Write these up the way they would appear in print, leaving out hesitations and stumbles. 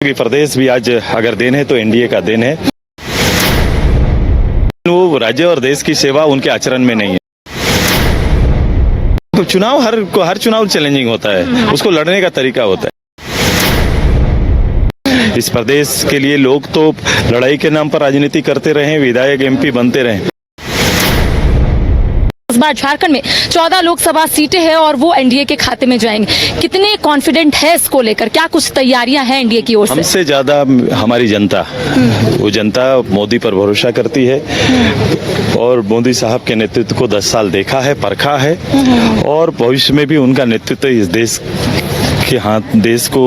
कि प्रदेश भी आज अगर देन है तो एनडीए का देन है। वो राज्य और देश की सेवा उनके आचरण में नहीं है। तो चुनाव हर चुनाव चैलेंजिंग होता है, उसको लड़ने का तरीका होता है। इस प्रदेश के लिए लोग तो लड़ाई के नाम पर राजनीति करते रहे, विधायक एमपी बनते रहे। इस बार झारखंड में 14 लोकसभा सीटें हैं और वो एनडीए के खाते में जाएंगे। कितने कॉन्फिडेंट है इसको लेकर? क्या कुछ तैयारियां हैं एनडीए की ओर से? हमसे ज्यादा हमारी जनता, वो जनता मोदी पर भरोसा करती है और मोदी साहब के नेतृत्व को 10 साल देखा है, परखा है और भविष्य में भी उनका नेतृत्व इस देश के हाथ, देश को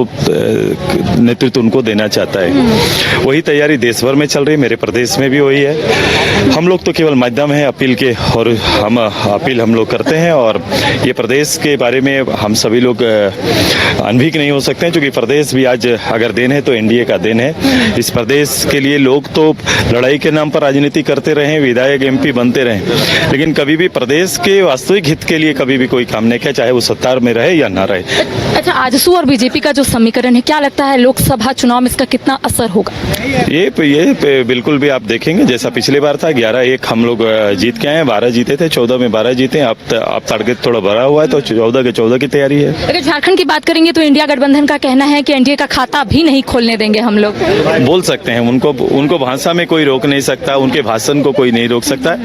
नेतृत्व उनको देना चाहता है। वही तैयारी देश भर में चल रही है, मेरे प्रदेश में भी वही है। हम लोग तो केवल माध्यम है अपील के, और हम अपील हम लोग करते हैं और ये प्रदेश के बारे में हम सभी लोग अनभिज्ञ नहीं हो सकते हैं, क्योंकि प्रदेश भी आज अगर देन है तो एनडीए का देन है। इस प्रदेश के लिए लोग तो लड़ाई के नाम पर राजनीति करते रहे, विधायक एमपी बनते रहे, लेकिन कभी भी प्रदेश के वास्तविक हित के लिए कभी भी कोई काम नहीं किया, चाहे वो सत्ता में रहे या ना रहे। अच्छा, आजसू और बीजेपी का जो समीकरण है, क्या लगता है लोकसभा चुनाव में इसका कितना असर होगा? ये बिल्कुल भी आप देखेंगे जैसा पिछली बार था, 11-1 हम लोग जीत के आए, 12 जीते थे, 14 में 12 जीते। अब टारगेट थोड़ा बढ़ा हुआ है, तो 14 के 14 की तैयारी है। अगर झारखंड की बात करेंगे तो इंडिया गठबंधन का कहना है कि एनडीए का खाता भी नहीं खोलने देंगे हम लोग। बोल सकते हैं, उनको भाषा में कोई रोक नहीं सकता, उनके भाषण को कोई नहीं रोक सकता,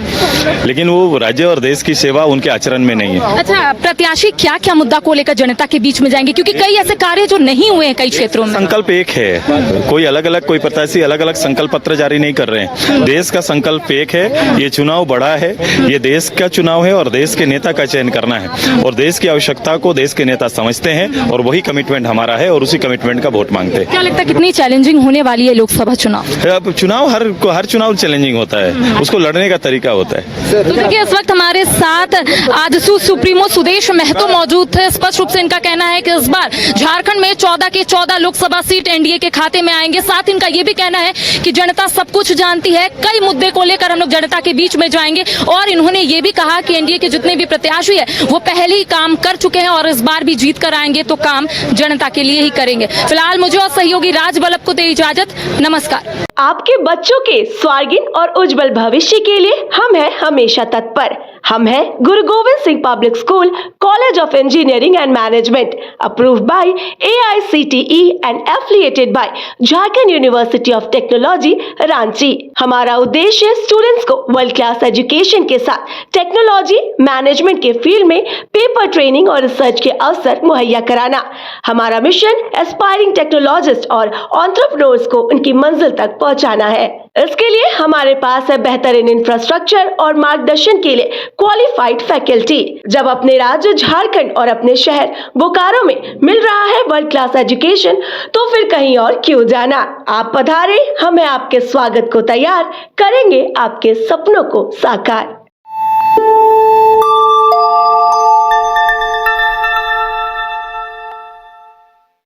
लेकिन वो राज्य और देश की सेवा उनके आचरण में नहीं है। अच्छा, प्रत्याशी क्या क्या मुद्दा को लेकर जनता के बीच में जाएंगे, क्योंकि कई ऐसे कार्य जो नहीं हुए हैं कई क्षेत्रों में? संकल्प एक है, कोई प्रत्याशी अलग अलग संकल्प पत्र जारी नहीं कर रहे हैं। देश का संकल्प एक है, ये चुनाव बड़ा है, ये देश का चुनाव है और देश के नेता का चयन करना है और देश की आवश्यकता को देश के नेता समझते हैं और वही कमिटमेंट हमारा है और उसी कमिटमेंट का वोट मांगते हैं। क्या लगता है कितनी चैलेंजिंग होने वाली है लोकसभा चुनाव? अब चुनाव हर चुनाव चैलेंजिंग होता है, उसको लड़ने का तरीका होता है। तो देखिए, इस वक्त हमारे साथ आजसू सुप्रीमो सुदेश महतो मौजूद थे। स्पष्ट रूप से इनका कहना है कि इस बार झारखंड में 14 के 14 लोकसभा सीट एनडीए के खाते में आएंगे। साथ इनका ये भी कहना है कि जनता सब कुछ जानती है, कई मुद्दे को लेकर हम लोग जनता के बीच में जाएंगे और इन्होंने ये भी कहा कि एनडीए के जितने भी प्रत्याशी है वो पहले ही काम कर चुके हैं और इस बार भी जीत कर आएंगे तो काम जनता के लिए ही करेंगे। फिलहाल मुझे और सहयोगी राज बल्लभ को दे इजाजत। नमस्कार। आपके बच्चों के स्वार्गिन और उज्जवल भविष्य के लिए हम हैं हमेशा तत्पर। हम हैं Guru Gobind Singh public school, college of engineering and management, approved by AICTE and affiliated by Jharkhand university of technology Ranchi. हमारा उद्देश्य स्टूडेंट्स को वर्ल्ड क्लास एजुकेशन के साथ टेक्नोलॉजी मैनेजमेंट के फील्ड में पेपर ट्रेनिंग और रिसर्च के अवसर मुहैया कराना। हमारा मिशन एस्पायरिंग टेक्नोलॉजिस्ट और एंटरप्रेन्योर्स को उनकी मंजिल तक पहुंचाना है। इसके लिए हमारे पास है बेहतरीन इंफ्रास्ट्रक्चर और मार्गदर्शन के लिए क्वालिफाइड फैकल्टी। जब अपने राज्य झारखंड और अपने शहर बोकारो में मिल रहा है वर्ल्ड क्लास एजुकेशन, तो फिर कहीं और क्यों जाना। आप पधारे, हम आपके स्वागत को तैयार करेंगे, आपके सपनों को साकार।